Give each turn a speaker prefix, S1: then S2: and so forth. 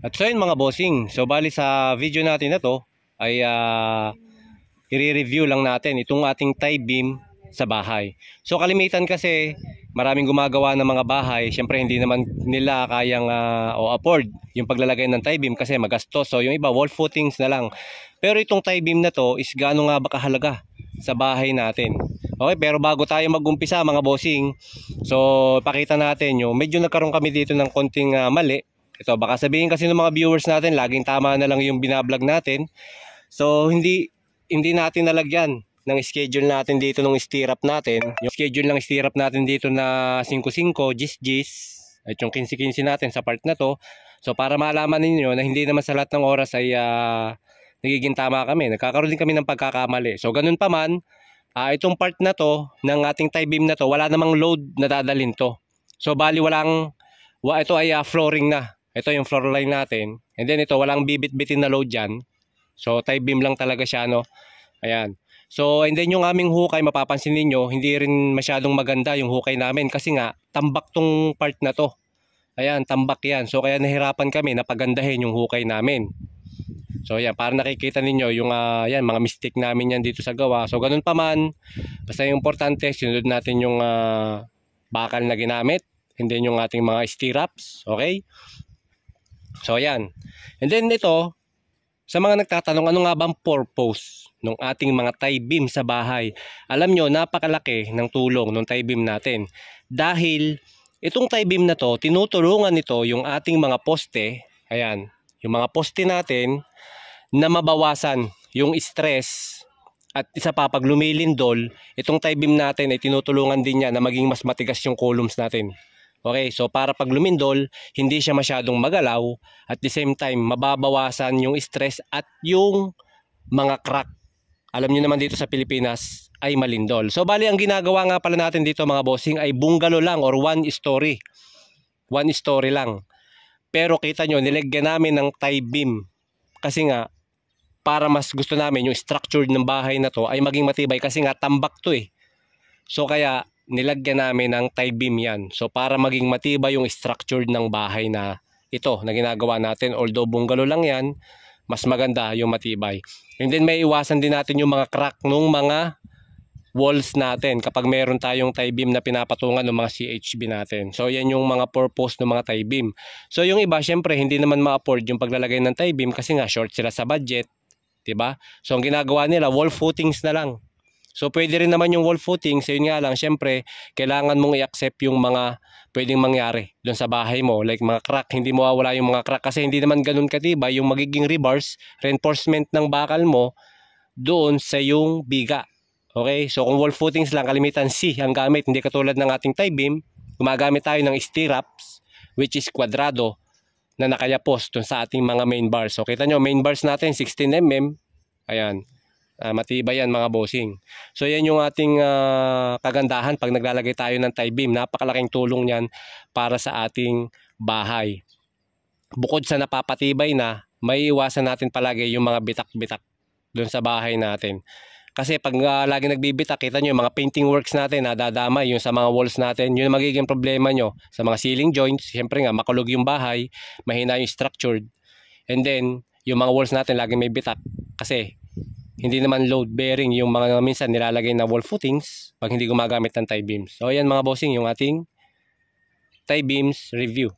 S1: At so yun mga bossing, so bali sa video natin na to ay i-review lang natin itong ating tie beam sa bahay. So kalimitan kasi maraming gumagawa ng mga bahay, syempre hindi naman nila kayang o afford yung paglalagay ng tie beam kasi magastos. So yung iba wall footings na lang. Pero itong tie beam na to is gaano nga ba kahalaga sa bahay natin. Okay, pero bago tayo mag-umpisa mga bossing, so pakita natin yung medyo nagkaroon kami dito ng konting mali. Ito, baka sabihin kasi ng mga viewers natin, laging tama na lang yung binablog natin. So, hindi natin nalagyan ng schedule natin dito ng stirrup natin. Yung schedule ng stirrup natin dito na 5-5, gis-gis, at yung 15-15 natin sa part na to. So, para malaman ninyo na hindi naman sa lahat ng oras ay nagiging tama kami. Nagkakaroon din kami ng pagkakamali. So, ganun pa man, itong part na to, ng ating tie beam na to, wala namang load na dadalhin to. So, bali ito ay flooring na. Ito yung floor line natin. And then ito, walang bibit-bitin na load dyan. So, tie beam lang talaga siya, no? Ayan. So, and then yung aming hukay, mapapansin ninyo, hindi rin masyadong maganda yung hukay namin. Kasi nga, tambak tong part na to. Ayan, tambak yan. So, kaya nahirapan kami na pagandahin yung hukay namin. So, ayan, para nakikita ninyo yung yan, mga mistake namin yan dito sa gawa. So, ganun pa man, basta yung importante, sinunod natin yung bakal na ginamit. And then yung ating mga stirrups. Okay? So ayan. And then ito, sa mga nagtatanong ano nga bang purpose ng ating mga tie beam sa bahay. Alam nyo, napakalaki ng tulong ng tie beam natin. Dahil itong tie beam na to, tinutulungan nito yung ating mga poste. Ayan, yung mga poste natin na mabawasan yung stress. At isa pa, pag lumilindol, itong tie beam natin ay tinutulungan din niya na maging mas matigas yung columns natin. Okay, so para pag lumindol, hindi siya masyadong magalaw. At the same time, mababawasan yung stress at yung mga crack. Alam niyo naman dito sa Pilipinas ay malindol. So bali ang ginagawa nga pala natin dito mga bossing ay bungalow lang or one story. One story lang. Pero kita nyo, nilagyan namin ng tie beam. Kasi nga, para mas gusto namin yung structure ng bahay na to ay maging matibay. Kasi nga tambak to eh. So kaya nilagyan namin ng tie beam yan. So para maging matibay yung structure ng bahay na ito na ginagawa natin. Although bungalow lang yan, mas maganda yung matibay. And then may iwasan din natin yung mga crack ng mga walls natin kapag meron tayong tie beam na pinapatungan ng mga CHB natin. So yan yung mga purpose ng mga tie beam. So yung iba syempre hindi naman ma-afford yung paglalagay ng tie beam kasi nga short sila sa budget, 'di ba? So ang ginagawa nila wall footings na lang. So pwede rin naman yung wall footings, yun nga lang, syempre, kailangan mong i-accept yung mga pwedeng mangyari doon sa bahay mo. Like mga crack, hindi mawawala yung mga crack kasi hindi naman ganun katibay yung magiging rebars, reinforcement ng bakal mo doon sa yung biga. Okay, so kung wall footings lang, kalimitan C ang gamit, hindi katulad ng ating tie beam, gumagamit tayo ng stirrups, which is kwadrado, na nakayapos doon sa ating mga main bars. So kita nyo, main bars natin, 16mm, ayan. Matibay yan mga bossing. So yan yung ating kagandahan pag naglalagay tayo ng tie beam. Napakalaking tulong yan para sa ating bahay. Bukod sa napapatibay na, may iwasan natin palagi yung mga bitak-bitak doon sa bahay natin. Kasi pag lagi nagbibitak, kita nyo yung mga painting works natin, nadadamay yung sa mga walls natin. Yun ang magiging problema nyo sa mga ceiling joints. Siyempre nga, makulog yung bahay, mahina yung structured. And then, yung mga walls natin lagi may bitak. Kasi hindi naman load bearing yung mga minsan nilalagay na wall footings pag hindi gumagamit ng tie beams. So ayan mga bossing, yung ating tie beams review.